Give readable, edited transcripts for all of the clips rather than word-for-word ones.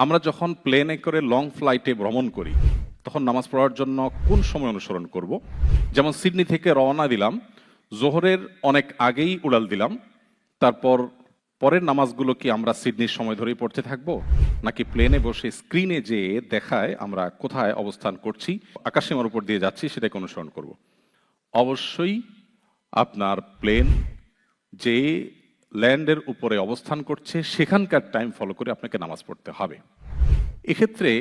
আমরা যখন প্লেনে করে লং ফ্লাইটে ভ্রমণ করি তখন নামাজ পড়ার জন্য কোন সময় অনুসরণ করব? যেমন সিডনি থেকে রওনা দিলাম, জোহরের অনেক আগেই উড়াল দিলাম, তারপর পরের নামাজগুলো কি আমরা সিডনির সময় ধরেই পড়তে থাকবো, নাকি প্লেনে বসে স্ক্রিনে যে দেখায় আমরা কোথায় অবস্থান করছি, আকাশসীমার উপর দিয়ে যাচ্ছি, সেটাকে অনুসরণ করব? অবশ্যই আপনার প্লেন যে ল্যান্ডের উপরে অবস্থান করছে সেখানকার টাইম ফলো করে আপনাকে নামাজ পড়তে হবে। এক্ষেত্রে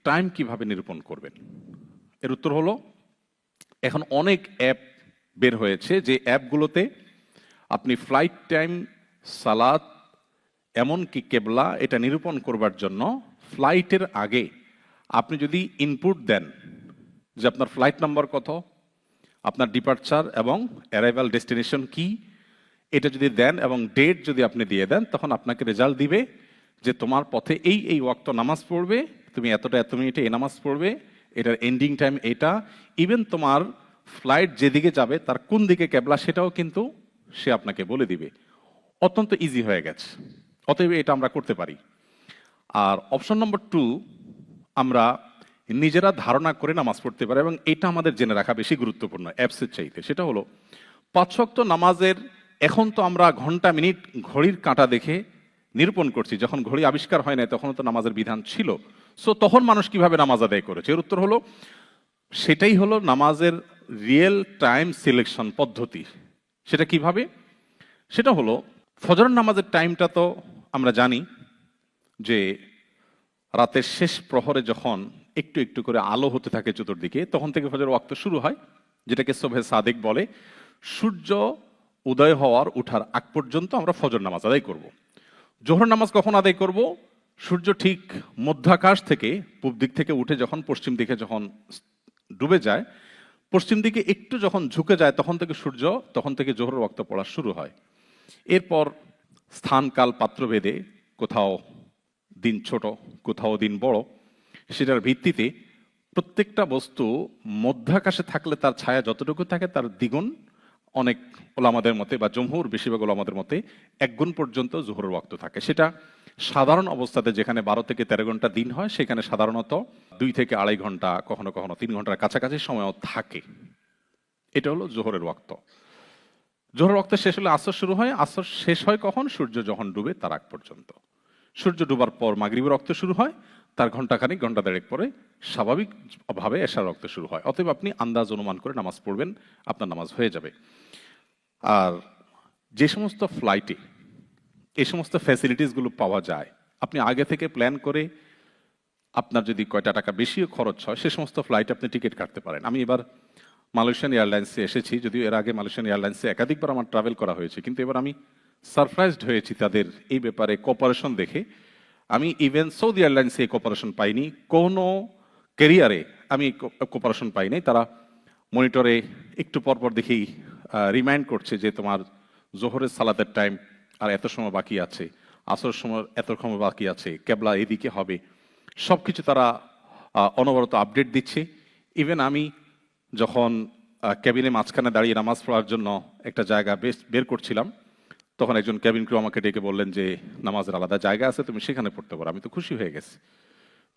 টাইম কিভাবে নিরূপণ করবেন? এর উত্তর হলো, এখন অনেক অ্যাপ বের হয়েছে যে অ্যাপগুলোতে আপনি ফ্লাইট টাইম, সালাত, এমনকি কেবলা এটা নিরূপণ করবার জন্য ফ্লাইটের আগে আপনি যদি ইনপুট দেন যে আপনার ফ্লাইট নাম্বার কত, আপনার ডিপার্চার এবং অ্যারাইভাল ডেস্টিনেশন কি, এটা যদি দেন এবং ডেট যদি আপনি দিয়ে দেন, তখন আপনাকে রেজাল্ট দিবে যে তোমার পথে এই এই ওয়াক্ত নামাজ পড়বে, তুমি এতটা এত মিনিটে এই নামাজ পড়বে, এটার এন্ডিং টাইম এটা, ইভেন তোমার ফ্লাইট যেদিকে যাবে তার কোন দিকে কেবলা সেটাও কিন্তু সে আপনাকে বলে দিবে। অত্যন্ত ইজি হয়ে গেছে, অতএব এটা আমরা করতে পারি। আর অপশন নম্বর 2, আমরা নিজেরা ধারণা করে নামাজ পড়তে পারি, এবং এটা আমাদের জেনে রাখা বেশি গুরুত্বপূর্ণ অ্যাপসের চাইতে। সেটা হলো 5 ওয়াক্ত নামাজের, এখন তো আমরা ঘন্টা মিনিট ঘড়ির কাঁটা দেখে নিরূপণ করছি, যখন ঘড়ি আবিষ্কার হয় না তখন তো নামাজের বিধান ছিল। সো তখন মানুষ কিভাবে নামাজ আদায় করেছে? এর উত্তর হলো, সেটাই হলো নামাজের রিয়েল টাইম সিলেকশন পদ্ধতি। সেটা কিভাবে? সেটা হলো, ফজরের নামাজের টাইমটা তো আমরা জানি যে রাতের শেষ প্রহরে যখন একটু একটু করে আলো হতে থাকে চতুর্দিকে, তখন থেকে ফজর ওয়াক্ত শুরু হয়, যেটাকে সুবহে সাদিক বলে। সূর্য উদয় হওয়ার উঠার আগ পর্যন্ত আমরা ফজর নামাজ আদায় করব। জোহর নামাজ কখন আদায় করব? সূর্য ঠিক মধ্যাকাশ থেকে পূব দিক থেকে উঠে যখন পশ্চিম দিকে যখন ডুবে যায়, পশ্চিম দিকে একটু যখন ঝুঁকে যায়, তখন থেকে জোহর ওয়াক্ত পড়া শুরু হয়। এরপর স্থান কাল পাত্রভেদে কোথাও দিন ছোট, কোথাও দিন বড়, সেটার ভিত্তিতে প্রত্যেকটা বস্তু মধ্যাকাশে থাকলে তার ছায়া যতটুকু থাকে তার দ্বিগুণ, অনেক ওলামাদের মতে বা জমহুর বেশিরভাগ ওলামাদের মতে 1 গুণ পর্যন্ত জোহরের ওয়াক্ত থাকে। সেটা সাধারণ অবস্থাতে যেখানে 12 থেকে 13 ঘন্টা দিন হয়, সেখানে সাধারণত 2 থেকে 2.5 ঘন্টা, কখনো কখনো 3 ঘন্টার কাছাকাছি সময়ও থাকে। এটা হলো জোহরের ওয়াক্ত। জোহরের ওয়াক্ত শেষ হলে আসর শুরু হয়। আসর শেষ হয় কখন? সূর্য যখন ডুবে তার আগ পর্যন্ত। সূর্য ডুবার পর মাগরিবের রক্ত শুরু হয়, তার ঘন্টাখানিক ঘন্টা দেড়েক পরে স্বাভাবিকভাবে এশার রক্ত শুরু হয়। অতএব আপনি আন্দাজ অনুমান করে নামাজ পড়বেন, আপনার নামাজ হয়ে যাবে। আর যে সমস্ত ফ্লাইটে এই সমস্ত ফ্যাসিলিটিসগুলো পাওয়া যায়, আপনি আগে থেকে প্ল্যান করে, আপনার যদি কয়টা টাকা বেশিও খরচ হয়, সে সমস্ত ফ্লাইটে আপনি টিকিট কাটতে পারেন। আমি এবার মালয়েশিয়ান এয়ারলাইন্সে এসেছি, যদিও এর আগে মালয়েশিয়ান এয়ারলাইন্সে একাধিকবার আমার ট্রাভেল করা হয়েছে, কিন্তু এবার আমি সারপ্রাইজড হয়েছি তাদের এই ব্যাপারে কোঅপারেশন দেখে। আমি ইভেন সৌদি এয়ারলাইন্সে এই কোঅপারেশন পাইনি, কোনো ক্যারিয়ারে আমি কোঅপারেশন পাইনি। তারা মনিটরে একটু পরপর দেখেই রিমাইন্ড করছে যে তোমার জোহরের সালাতের টাইম আর এত সময় বাকি আছে, আসর সময় এত সময় বাকি আছে, কেবলা এদিকে হবে, সব কিছু তারা অনবরত আপডেট দিচ্ছে। ইভেন আমি যখন ক্যাবিনে মাঝখানে দাঁড়িয়ে নামাজ পড়ার জন্য একটা জায়গা বের করছিলাম, তখন একজন ক্যাবিন ক্রু আমাকে ডেকে বললেন যে নামাজের আলাদা জায়গা আছে, তুমি সেখানে পড়তে পারো। আমি তো খুশি হয়ে গেছি,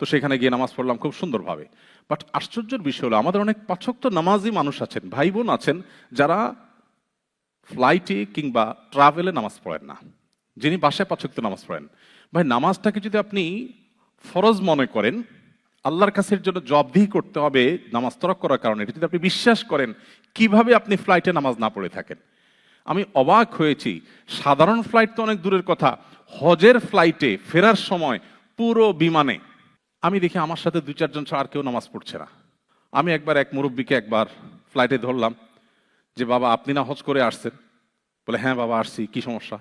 তো সেখানে গিয়ে নামাজ পড়লাম খুব সুন্দরভাবে। বাট আশ্চর্যের বিষয় হলো, আমাদের অনেক 5 ওয়াক্ত নামাজি মানুষ আছেন, ভাই বোন আছেন, যারা ফ্লাইটে কিংবা ট্রাভেলে নামাজ পড়েন না, যিনি বাসায় 5 ওয়াক্ত নামাজ পড়েন। ভাই, নামাজটাকে যদি আপনি ফরজ মনে করেন, আল্লাহর কাছের জন্য জবাবদিহি করতে হবে নামাজ তরক করার কারণে, এটা যদি আপনি বিশ্বাস করেন, কিভাবে আপনি ফ্লাইটে নামাজ না পড়ে থাকেন? আমি অবাক হয়েছি। সাধারণ ফ্লাইট তো অনেক দূরের কথা, হজের ফ্লাইটে ফেরার সময় পুরো বিমানে আমি দেখি আমার সাথে 2-4 জন ছাড়া আর কেউ নামাজ পড়ছে না। আমি একবার এক মুরব্বীকে একবার ফ্লাইটে ধরলাম যে, বাবা আপনি না হজ করে আসছেন? বলে, হ্যাঁ বাবা আসছি, কি সমস্যা?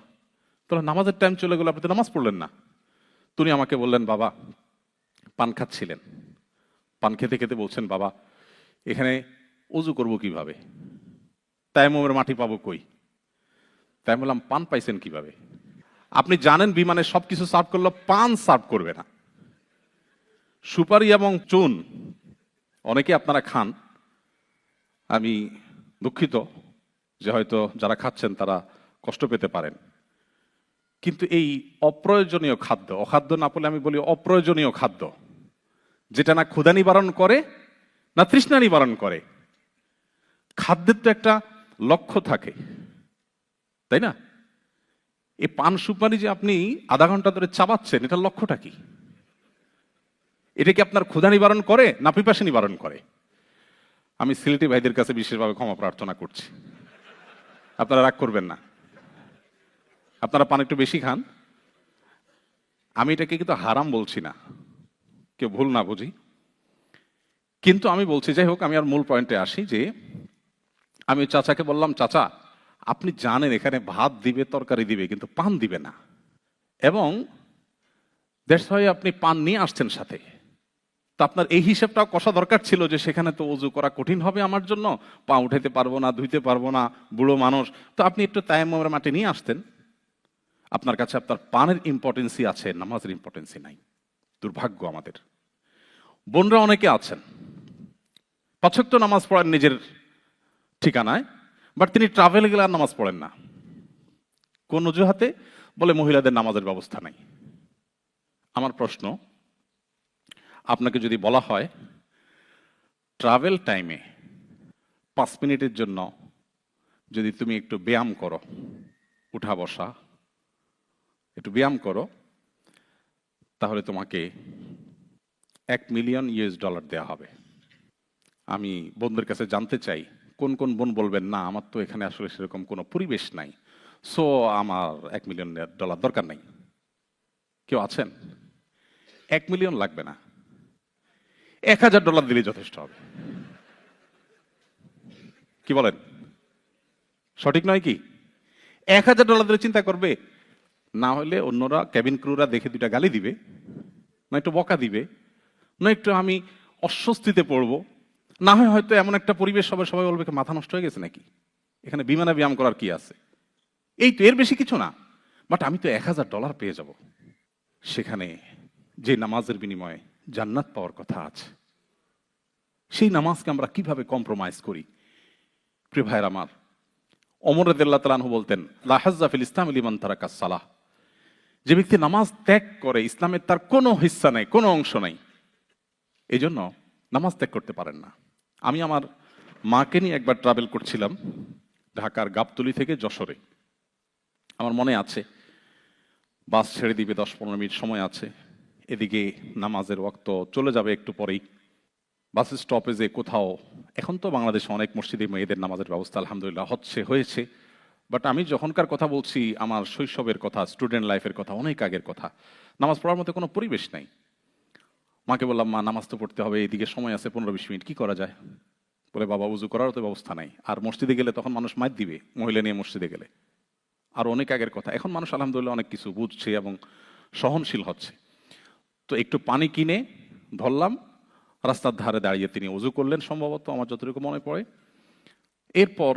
তাহলে নামাজের টাইম চলে গেল, আপনি তো নামাজ পড়লেন না। তিনি আমাকে বললেন, বাবা পান খাচ্ছিলেন, পান খেতে খেতে বলছেন, বাবা এখানে উজু করব কিভাবে, তায়াম্মুমের মাটি পাবো কই? তাই বললাম, পান পাইছেন কিভাবে? আপনি জানেন বিমানে সবকিছু সার্ভ করলো, পান সার্ভ করবে না। সুপারি এবং চুন অনেকে আপনারা খান, আমি দুঃখিত যে হয়তো যারা খাচ্ছেন তারা কষ্ট পেতে পারেন। কিন্তু এই অপ্রয়োজনীয় খাদ্য, অখাদ্য না বলে আমি বলি অপ্রয়োজনীয় খাদ্য, যেটা না ক্ষুধা নিবারণ করে না তৃষ্ণা নিবারণ করে। খাদ্যের তো একটা লক্ষ্য থাকে, তাই না? এই পান সুপারি যে আপনি আধা ঘন্টা ধরে চাবাচ্ছেন, এটার লক্ষ্যটা কি? এটা কি আপনার ক্ষুধা নিবারণ করে না পিপাসা নিবারণ করে? আমি সিলেটি ভাইদের কাছে বিশেষভাবে ক্ষমা প্রার্থনা করছি, আপনারা রাগ করবেন না। আপনারা পান একটু বেশি খান, আমি এটাকে কিন্তু হারাম বলছি না, কেউ ভুল না বুঝি। কিন্তু আমি বলছি, যাই হোক, আমি আর মূল পয়েন্টে আসি যে আমি চাচাকে বললাম, চাচা আপনি জানেন এখানে ভাত দিবে, তরকারি দিবে, কিন্তু পান দিবে না, এবং দ্যাটস হোয়াই আপনি পান নিয়ে আসছেন সাথে। তো আপনার এই হিসাবটাও কষা দরকার ছিল যে সেখানে তো ওযু করা কঠিন হবে আমার জন্য, পা উঠাইতে পারবো না, ধুইতে পারবো না, বুড়ো মানুষ, তো আপনি একটু তায়াম্মুমের মাটি নিয়ে আসতেন। আপনার কাছে আপনার পানের ইম্পর্টেন্সই আছে, নামাজের ইম্পর্টেন্সই নাই। দুর্ভাগ্য আমাদের। বোনরা অনেকে আছেন 5 ওয়াক্ত নামাজ পড়েন নিজের ঠিকানায়, বাট তিনি ট্রাভেলে গেলে আর নামাজ পড়েন না। কোন অজুহাতে? বলে মহিলাদের নামাজের ব্যবস্থা নাই। আমার প্রশ্ন, আপনাকে যদি বলা হয় ট্রাভেল টাইমে 5 মিনিটের জন্য যদি তুমি একটু ব্যায়াম করো, উঠা বসা, একটু ব্যায়াম করো, তাহলে তোমাকে $1 মিলিয়ন দেওয়া হবে। আমি বোনদের কাছে জানতে চাই, কোন কোন বোন বলবেন না আমার তো এখানে আসলে সেরকম কোনো পরিবেশ নাই, সো আমার $1 মিলিয়ন দরকার নাই? কেউ আছেন? 1 মিলিয়ন লাগবে না, $1000 দিলে যথেষ্ট হবে। কি বলেন? সঠিক নয় কি? $1000 দিলে চিন্তা করবে, না হলে অন্যরা ক্যাবিন ক্রুরা দেখে 2টা গালি দিবে, না একটু বকা দিবে, না একটু আমি অস্বস্তিতে পড়বো, না হয় হয়তো এমন একটা পরিবেশ হবে সবাই বলবে মাথা নষ্ট হয়ে গেছে নাকি, এখানে বিমানে ব্যায়াম করার কি আছে, এই তো, এর বেশি কিছু না। বাট আমি তো $1000 পেয়ে যাব, সেখানে যে নামাজের বিনিময়ে জান্নাত পাওয়ার কথা আছে, সেই নামাজকে আমরা কিভাবে কম্প্রোমাইজ করি? প্রিয় ভাইয়ের আমার, ওমর রাদিয়াল্লাহু তাআলা আনহু বলতেন, লা হাজ্জা ফিল ইসলামি লিমান তারাকাস সালাহ, যে ব্যক্তি নামাজ ত্যাগ করে ইসলামের তার কোনো হিস্সা নেই, কোনো অংশ নেই, এই জন্য নামাজ ত্যাগ করতে পারেন না। আমি আমার মাকে নিয়ে একবার ট্রাভেল করছিলাম ঢাকার গাবতলী থেকে যশোরে। আমার মনে আছে, বাস ছেড়ে দিবে, 10-15 মিনিট সময় আছে, এদিকে নামাজের ওয়াক্ত চলে যাবে একটু পরেই। বাস স্টপেজে কোথাও, এখন তো বাংলাদেশে অনেক মসজিদে মেয়েদের নামাজের ব্যবস্থা আলহামদুলিল্লাহ হয়েছে, বাট আমি যখনকার কথা বলছি আমার শৈশবের কথা, স্টুডেন্ট লাইফের কথা, অনেক আগের কথা, নামাজ পড়ার মতো কোনো পরিবেশ নাই। মাকে বললাম, মা নামাজ তো পড়তে হবে, এদিকে সময় আছে 15-20 মিনিট, কি করা যায়? বলে, বাবা উজু করারও তো ব্যবস্থা নাই, আর মসজিদে গেলে তখন মানুষ মাইর দিবে মহিলা নিয়ে মসজিদে গেলে, আর অনেক আগের কথা। এখন মানুষ আলহামদুলিল্লাহ অনেক কিছু বুঝছে এবং সহনশীল হচ্ছে। তো একটু পানি কিনে ধরলাম, রাস্তার ধারে দাঁড়িয়ে তিনি উজু করলেন সম্ভবত, আমার যতটুকু মনে পড়ে। এরপর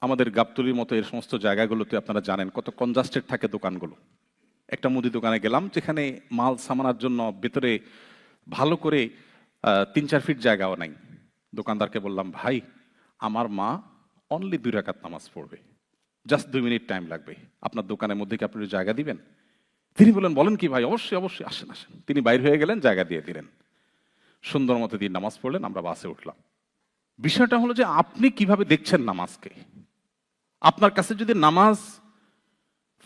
আমাদের গাবতলীর মতো এর সমস্ত জায়গাগুলোতে আপনারা জানেন কত কনজাস্টেড থাকে দোকানগুলো। একটা মুদি দোকানে গেলাম, যেখানে মাল সামানার জন্য ভেতরে ভালো করে 3-4 ফিট জায়গাও নাই। দোকানদারকে বললাম, ভাই আমার মা অনলি 2 রাকাত নামাজ পড়বে, জাস্ট 2 মিনিট টাইম লাগবে, আপনার দোকানের মধ্যে কি আপনি জায়গা দিবেন? তিনি বলেন, বলেন কি ভাই, অবশ্যই অবশ্যই, আসেন আসেন। তিনি বাইর হয়ে গেলেন, জায়গা দিয়ে দিলেন, সুন্দর মতো দিয়ে নামাজ পড়লেন, আমরা বাসে উঠলাম। বিষয়টা হলো যে আপনি কিভাবে দেখছেন নামাজকে। আপনার কাছে যদি নামাজ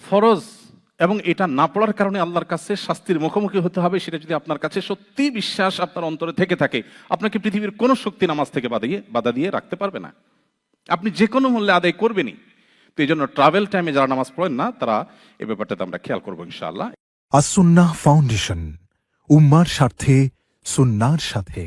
ফরজ এবং এটা না পড়ার কারণে আল্লাহর কাছে শাস্তির মুখোমুখি হতে হবে, সেটা যদি আপনার কাছে সত্যি বিশ্বাস আপনার অন্তরে থেকে থাকে, আপনাকে পৃথিবীর কোনো শক্তি নামাজ থেকে বাধা দিয়ে রাখতে পারবে না, আপনি যে কোনো মূল্যে আদায় করবেনই। তো এই জন্য ট্রাভেল টাইমে যারা নামাজ পড়েন না, তারা এই ব্যাপারটাতে আমরা খেয়াল করবো ইনশাআল্লাহ। আস-সুন্নাহ ফাউন্ডেশন, উম্মার স্বার্থে সুন্নাহর সাথে।